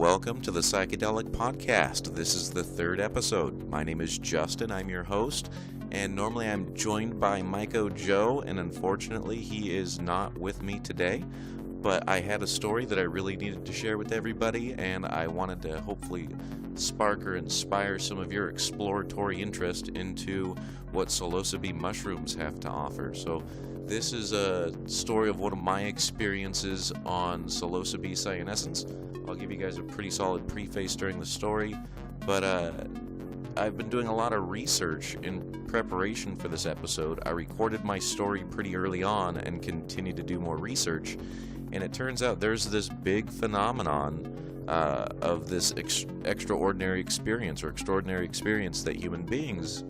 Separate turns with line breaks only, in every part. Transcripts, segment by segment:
welcome to the Psychedelic Podcast. This is the third episode. My name is Justin, I'm your host, and normally I'm joined by Myco Joe, and unfortunately he is not with me today. But I had a story that I really needed to share with everybody, and I wanted to hopefully spark or inspire some of your exploratory interest into what psilocybe mushrooms have to offer. So this is a story of one of my experiences on psilocybe cyanescens. I'll give you guys a pretty solid preface during the story, but I've been doing a lot of research in preparation for this episode. I recorded my story pretty early on and continue to do more research. And it turns out there's this big phenomenon of this extraordinary experience that human beings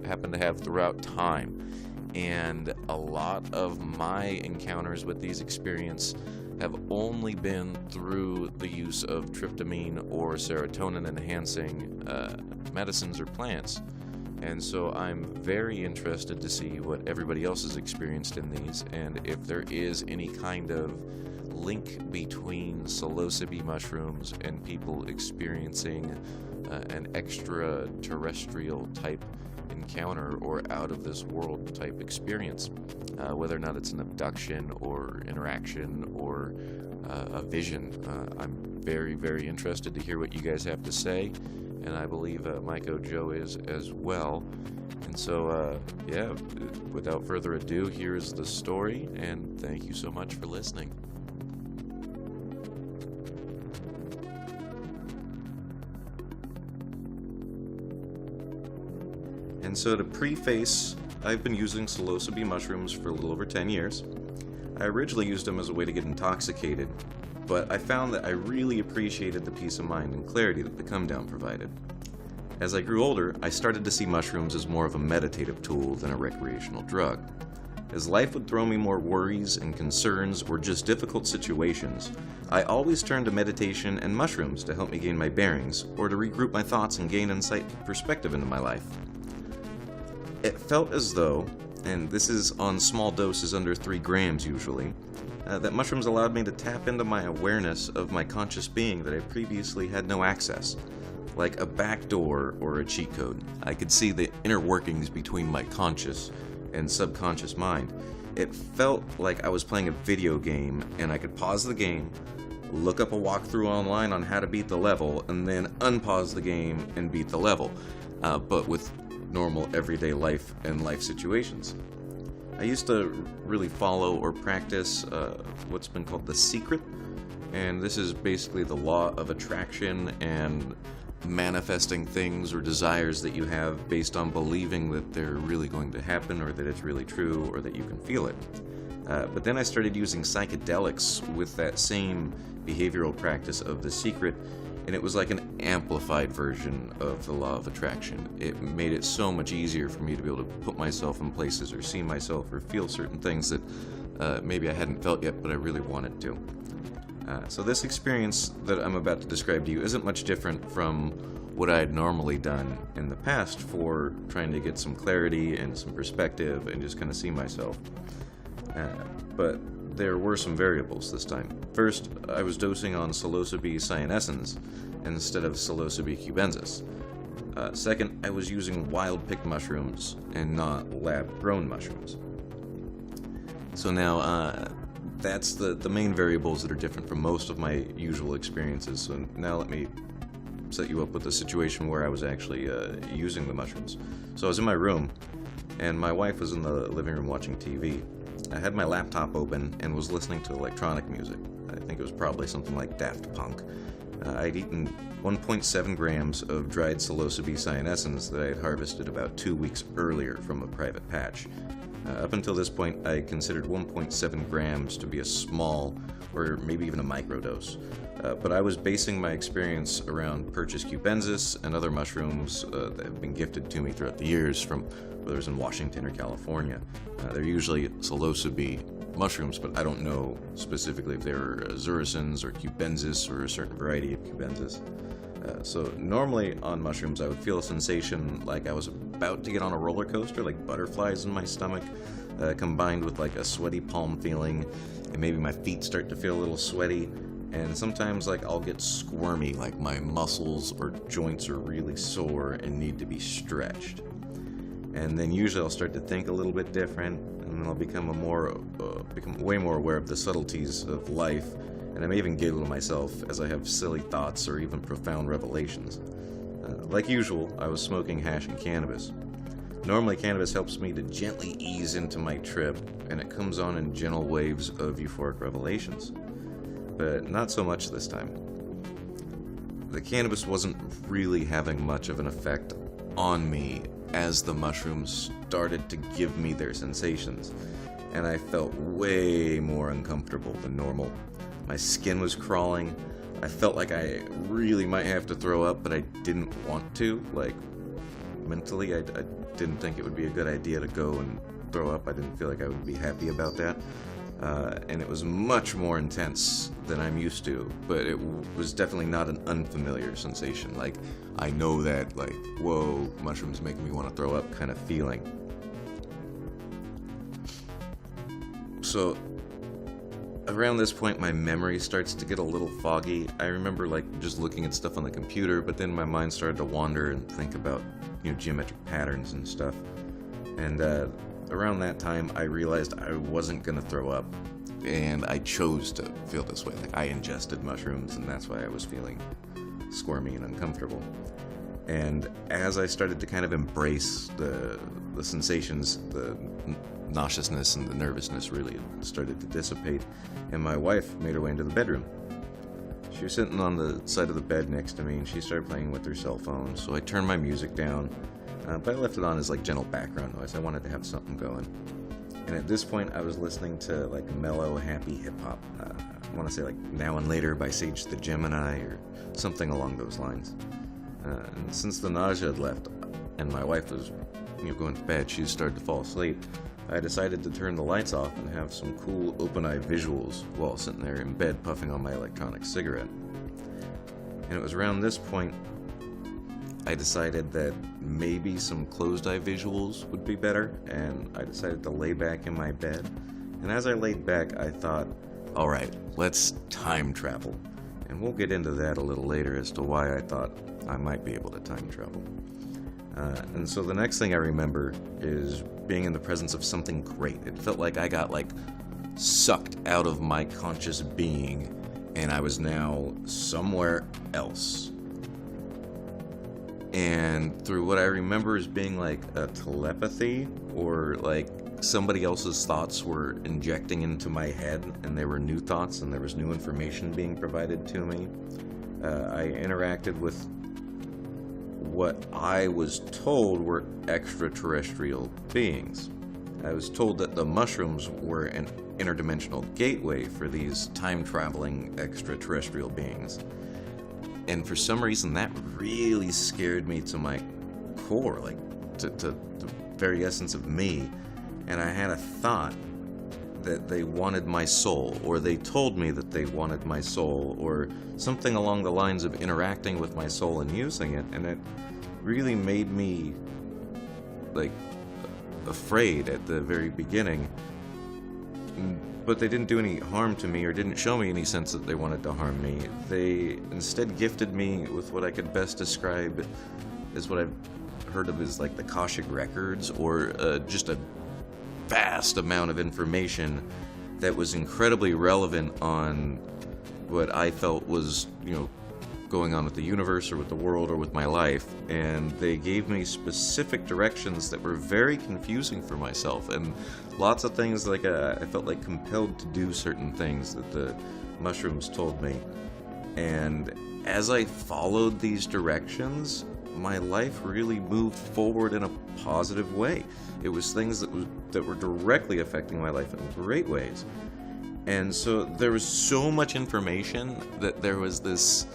happen to have throughout time. And a lot of my encounters with these experiences have only been through the use of tryptamine or serotonin enhancing medicines or plants. And so I'm very interested to see what everybody else has experienced in these, and if there is any kind of link between psilocybe mushrooms and people experiencing an extraterrestrial type encounter or out of this world type experience, whether or not it's an abduction or interaction or a vision. I'm very, very interested to hear what you guys have to say, and I believe Myco Joe is as well. And so, without further ado, here's the story, and thank you so much for listening. And so to preface, I've been using psilocybe mushrooms for a little over 10 years. I originally used them as a way to get intoxicated, but I found that I really appreciated the peace of mind and clarity that the come down provided. As I grew older, I started to see mushrooms as more of a meditative tool than a recreational drug. As life would throw me more worries and concerns or just difficult situations, I always turned to meditation and mushrooms to help me gain my bearings or to regroup my thoughts and gain insight and perspective into my life. It felt as though, and this is on small doses under 3 grams usually, that mushrooms allowed me to tap into my awareness of my conscious being that I previously had no access. Like a backdoor or a cheat code. I could see the inner workings between my conscious and subconscious mind. It felt like I was playing a video game, and I could pause the game, look up a walkthrough online on how to beat the level, and then unpause the game and beat the level, but with normal everyday life and life situations. I used to really follow or practice what's been called the secret, and this is basically the law of attraction and manifesting things or desires that you have based on believing that they're really going to happen or that it's really true or that you can feel it. But then I started using psychedelics with that same behavioral practice of the secret, and it was like an amplified version of the law of attraction. It made it so much easier for me to be able to put myself in places or see myself or feel certain things that maybe I hadn't felt yet, but I really wanted to. So this experience that I'm about to describe to you isn't much different from what I had normally done in the past for trying to get some clarity and some perspective and just kind of see myself. But there were some variables this time. First, I was dosing on psilocybe cyanescens instead of psilocybe cubensis. Second, I was using wild-picked mushrooms and not lab-grown mushrooms. So now, that's the main variables that are different from most of my usual experiences. So now let me set you up with a situation where I was actually using the mushrooms. So I was in my room, and my wife was in the living room watching TV. I had my laptop open and was listening to electronic music. I think it was probably something like Daft Punk. I'd eaten 1.7 grams of dried psilocybe cyanescens that I had harvested about 2 weeks earlier from a private patch. Up until this point, I considered 1.7 grams to be a small or maybe even a microdose. But I was basing my experience around Purchase cubensis and other mushrooms that have been gifted to me throughout the years from whether it's in Washington or California. They're usually psilocybe mushrooms, but I don't know specifically if they're zuricins or cubensis or a certain variety of cubensis. So normally on mushrooms I would feel a sensation like I was about to get on a roller coaster, like butterflies in my stomach, combined with like a sweaty palm feeling, and maybe my feet start to feel a little sweaty. And sometimes, like, I'll get squirmy, like my muscles or joints are really sore and need to be stretched. And then usually I'll start to think a little bit different, and then I'll become way more aware of the subtleties of life, and I may even giggle to myself as I have silly thoughts or even profound revelations. Like usual, I was smoking hash and cannabis. Normally, cannabis helps me to gently ease into my trip, and it comes on in gentle waves of euphoric revelations. But not so much this time. The cannabis wasn't really having much of an effect on me as the mushrooms started to give me their sensations, and I felt way more uncomfortable than normal. My skin was crawling. I felt like I really might have to throw up, but I didn't want to. Like, mentally, I didn't think it would be a good idea to go and throw up. I didn't feel like I would be happy about that. And it was much more intense than I'm used to, but it was definitely not an unfamiliar sensation. Like, I know that, like, whoa, mushrooms making me want to throw up kind of feeling. So, around this point, my memory starts to get a little foggy. I remember, like, just looking at stuff on the computer, but then my mind started to wander and think about, geometric patterns and stuff. And, around that time, I realized I wasn't going to throw up, and I chose to feel this way. Like, I ingested mushrooms, and that's why I was feeling squirmy and uncomfortable. And as I started to kind of embrace the sensations, the nauseousness and the nervousness really started to dissipate, and my wife made her way into the bedroom. She was sitting on the side of the bed next to me, and she started playing with her cell phone, so I turned my music down. But I left it on as like gentle background noise. I wanted to have something going. And at this point, I was listening to like mellow, happy hip-hop. I want to say like Now and Later by Sage the Gemini or something along those lines. And since the nausea had left and my wife was going to bed, she started to fall asleep, I decided to turn the lights off and have some cool open-eye visuals while sitting there in bed puffing on my electronic cigarette. And it was around this point I decided that maybe some closed-eye visuals would be better, and I decided to lay back in my bed. And as I laid back, I thought, alright, let's time travel. And we'll get into that a little later as to why I thought I might be able to time travel. And so the next thing I remember is being in the presence of something great. It felt like I got, sucked out of my conscious being, and I was now somewhere else. And through what I remember as being like a telepathy, or like somebody else's thoughts were injecting into my head, and they were new thoughts and there was new information being provided to me, I interacted with what I was told were extraterrestrial beings. I was told that the mushrooms were an interdimensional gateway for these time-traveling extraterrestrial beings. And for some reason, that really scared me to my core, to the very essence of me. And I had a thought that they wanted my soul, or they told me that they wanted my soul, or something along the lines of interacting with my soul and using it. And it really made me, afraid at the very beginning. But they didn't do any harm to me, or didn't show me any sense that they wanted to harm me. They instead gifted me with what I could best describe as what I've heard of as the Akashic Records, or just a vast amount of information that was incredibly relevant on what I felt was, going on with the universe or with the world or with my life. And they gave me specific directions that were very confusing for myself, and lots of things I felt compelled to do certain things that the mushrooms told me. And as I followed these directions, my life really moved forward in a positive way. It was things that were directly affecting my life in great ways. And so there was so much information that there was this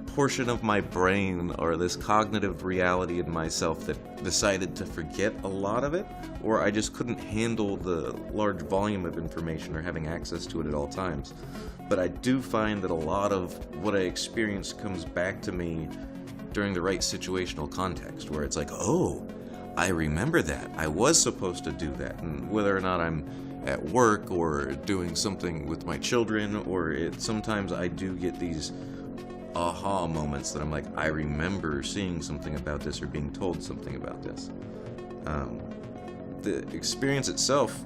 portion of my brain, or this cognitive reality in myself, that decided to forget a lot of it, or I just couldn't handle the large volume of information or having access to it at all times. But I do find that a lot of what I experience comes back to me during the right situational context, where it's oh, I remember that. I was supposed to do that. And whether or not I'm at work or doing something with my children, or sometimes I do get these aha moments that I'm like, I remember seeing something about this or being told something about this. The experience itself,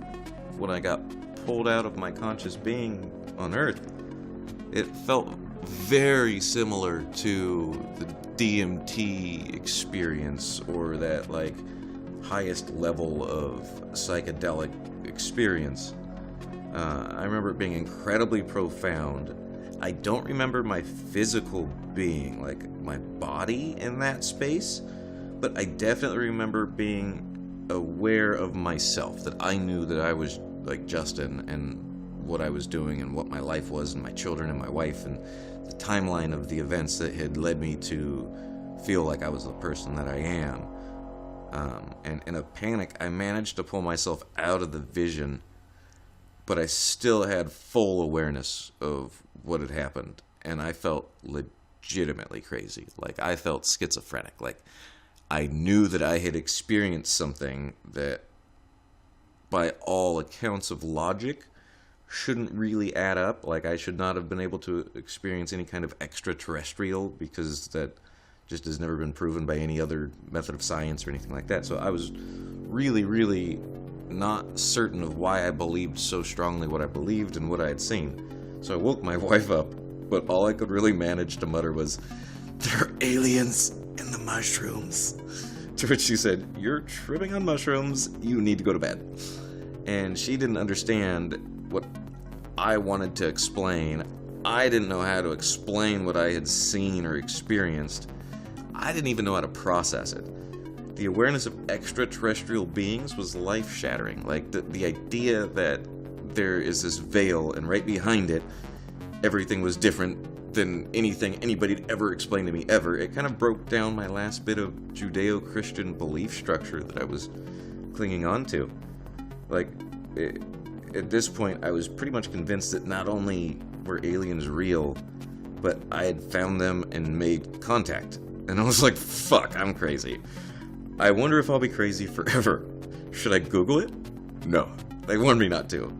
when I got pulled out of my conscious being on Earth, it felt very similar to the DMT experience, or that like highest level of psychedelic experience. I remember it being incredibly profound. I don't remember my physical being, like my body in that space, but I definitely remember being aware of myself, that I knew that I was like Justin, and what I was doing and what my life was, and my children and my wife, and the timeline of the events that had led me to feel like I was the person that I am. And in a panic, I managed to pull myself out of the vision, but I still had full awareness of what had happened, and I felt legitimately crazy. Like, I felt schizophrenic. Like, I knew that I had experienced something that, by all accounts of logic, shouldn't really add up. Like, I should not have been able to experience any kind of extraterrestrial, because that just has never been proven by any other method of science or anything like that. So I was really, really not certain of why I believed so strongly what I believed and what I had seen. So I woke my wife up, but all I could really manage to mutter was, "There are aliens in the mushrooms." To which she said, "You're tripping on mushrooms, you need to go to bed." And she didn't understand what I wanted to explain. I didn't know how to explain what I had seen or experienced. I didn't even know how to process it. The awareness of extraterrestrial beings was life-shattering. Like, the idea that there is this veil, and right behind it, everything was different than anything anybody had ever explained to me ever. It kind of broke down my last bit of Judeo-Christian belief structure that I was clinging on to. Like, at this point, I was pretty much convinced that not only were aliens real, but I had found them and made contact. And I was like, fuck, I'm crazy. I wonder if I'll be crazy forever. Should I Google it? No. They warned me not to.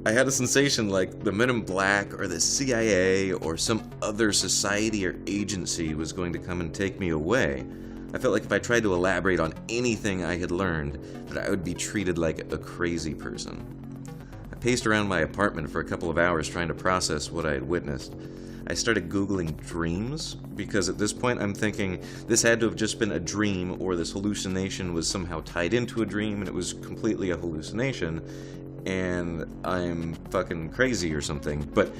I had a sensation like the Men in Black or the CIA or some other society or agency was going to come and take me away. I felt like if I tried to elaborate on anything I had learned, that I would be treated like a crazy person. I paced around my apartment for a couple of hours trying to process what I had witnessed. I started Googling dreams, because at this point I'm thinking this had to have just been a dream, or this hallucination was somehow tied into a dream and it was completely a hallucination, and I'm fucking crazy or something. But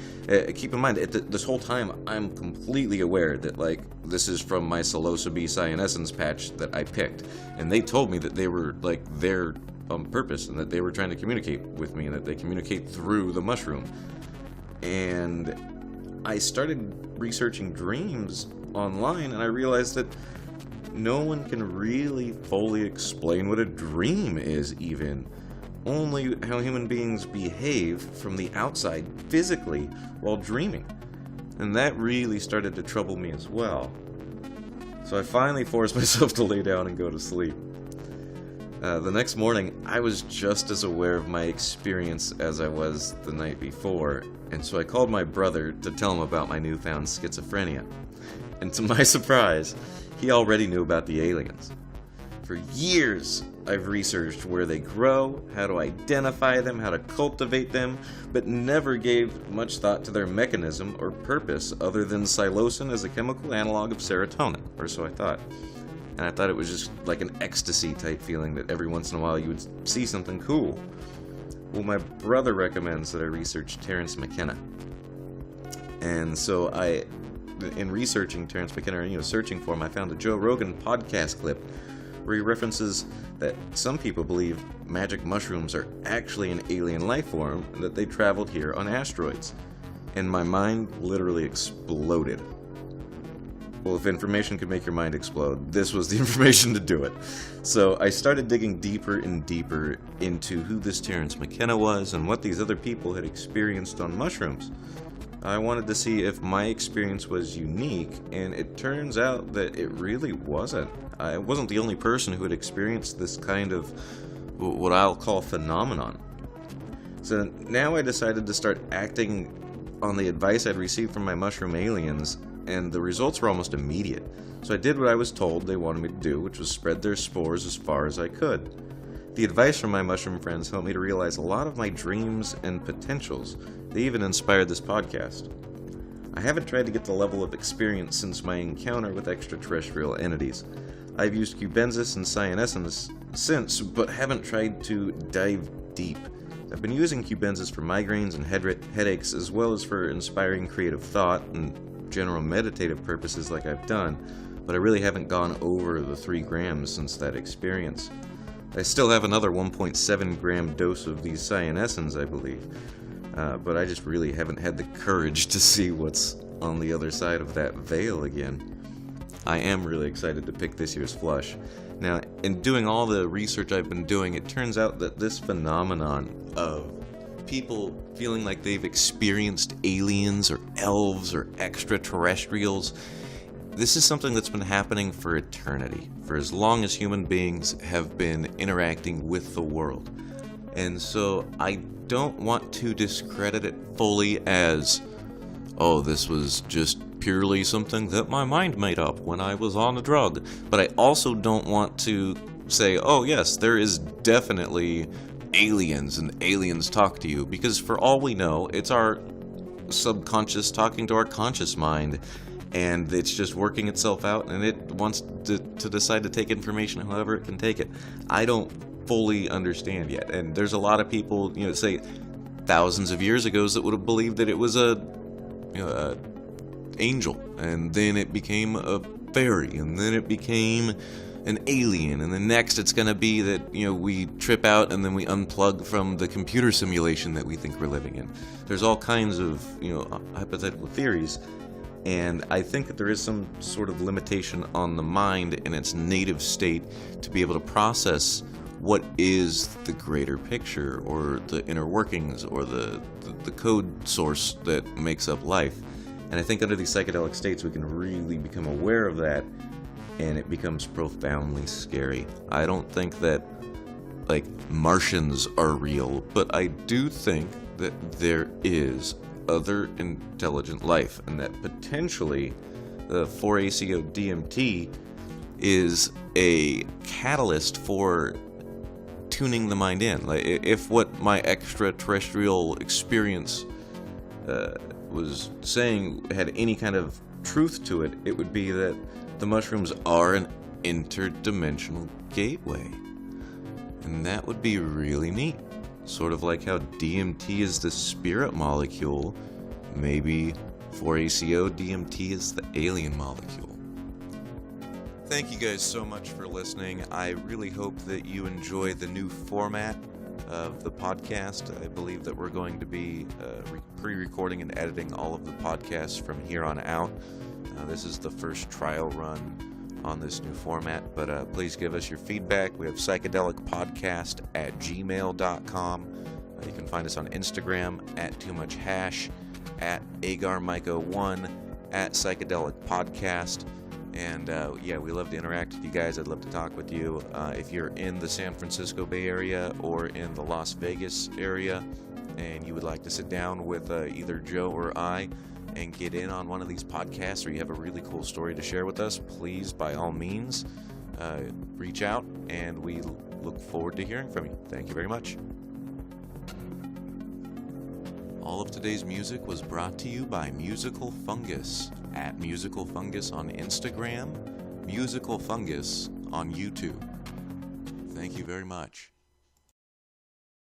keep in mind, this whole time I'm completely aware that, like, this is from my psilocybe cyanescens patch that I picked, and they told me that they were, like, there on purpose, and that they were trying to communicate with me, and that they communicate through the mushroom. And I started researching dreams online, and I realized that no one can really fully explain what a dream is, even. Only how human beings behave from the outside physically while dreaming. And that really started to trouble me as well. So I finally forced myself to lay down and go to sleep. The next morning, I was just as aware of my experience as I was the night before, and so I called my brother to tell him about my newfound schizophrenia. And to my surprise, he already knew about the aliens. For years, I've researched where they grow, how to identify them, how to cultivate them, but never gave much thought to their mechanism or purpose other than psilocin as a chemical analog of serotonin, or so I thought. And I thought it was just like an ecstasy type feeling that every once in a while you would see something cool. Well, my brother recommends that I research Terence McKenna. And so in researching Terence McKenna, searching for him, I found a Joe Rogan podcast clip where he references that some people believe magic mushrooms are actually an alien life form and that they traveled here on asteroids. And my mind literally exploded. Well, if information could make your mind explode, this was the information to do it. So I started digging deeper and deeper into who this Terence McKenna was and what these other people had experienced on mushrooms. I wanted to see if my experience was unique, and it turns out that it really wasn't. I wasn't the only person who had experienced this kind of what I'll call phenomenon. So now I decided to start acting on the advice I'd received from my mushroom aliens, and the results were almost immediate. So I did what I was told they wanted me to do, which was spread their spores as far as I could. The advice from my mushroom friends helped me to realize a lot of my dreams and potentials. They even inspired this podcast. I haven't tried to get the level of experience since my encounter with extraterrestrial entities. I've used cubensis and cyanescence since, but haven't tried to dive deep. I've been using cubensis for migraines and headaches, as well as for inspiring creative thought and general meditative purposes like I've done, but I really haven't gone over the 3 grams since that experience. I still have another 1.7 gram dose of these cyanescens, I believe, but I just really haven't had the courage to see what's on the other side of that veil again. I am really excited to pick this year's flush. Now, in doing all the research I've been doing, it turns out that this phenomenon of people feeling like they've experienced aliens or elves or extraterrestrials, this is something that's been happening for eternity, for as long as human beings have been interacting with the world. And so I don't want to discredit it fully as, oh, this was just purely something that my mind made up when I was on a drug. But I also don't want to say, oh yes, there is definitely aliens and aliens talk to you, because for all we know, it's our subconscious talking to our conscious mind, and it's just working itself out, and it wants to decide to take information however it can take it. I don't fully understand yet, and there's a lot of people, say thousands of years ago, that would have believed that it was a angel, and then it became a fairy, and then it became an alien, and then next it's going to be that we trip out and then we unplug from the computer simulation that we think we're living in. There's all kinds of hypothetical theories, and I think that there is some sort of limitation on the mind in its native state to be able to process what is the greater picture, or the inner workings, or the code source that makes up life. And I think under these psychedelic states we can really become aware of that, and it becomes profoundly scary. I don't think that Martians are real, but I do think that there is other intelligent life, and that potentially the 4-ACO DMT is a catalyst for tuning the mind in. If what my extraterrestrial experience was saying had any kind of truth to it, it would be that the mushrooms are an interdimensional gateway. And that would be really neat. Sort of like how DMT is the spirit molecule, maybe 4-ACO DMT is the alien molecule. Thank you guys so much for listening. I really hope that you enjoy the new format of the podcast. I believe that we're going to be pre-recording and editing all of the podcasts from here on out. This is the first trial run on this new format, but please give us your feedback. We have psychedelicpodcast@gmail.com. You can find us on Instagram @TooMuchHash, @AgarMyco1, @PsychedelicPodcast. And we love to interact with you guys. I'd love to talk with you. If you're in the San Francisco Bay Area or in the Las Vegas area and you would like to sit down with either Joe or I and get in on one of these podcasts, or you have a really cool story to share with us, please, by all means, reach out, and we look forward to hearing from you. Thank you very much. All of today's music was brought to you by Musical Fungus, @Musical Fungus on Instagram, Musical Fungus on YouTube. Thank you very much.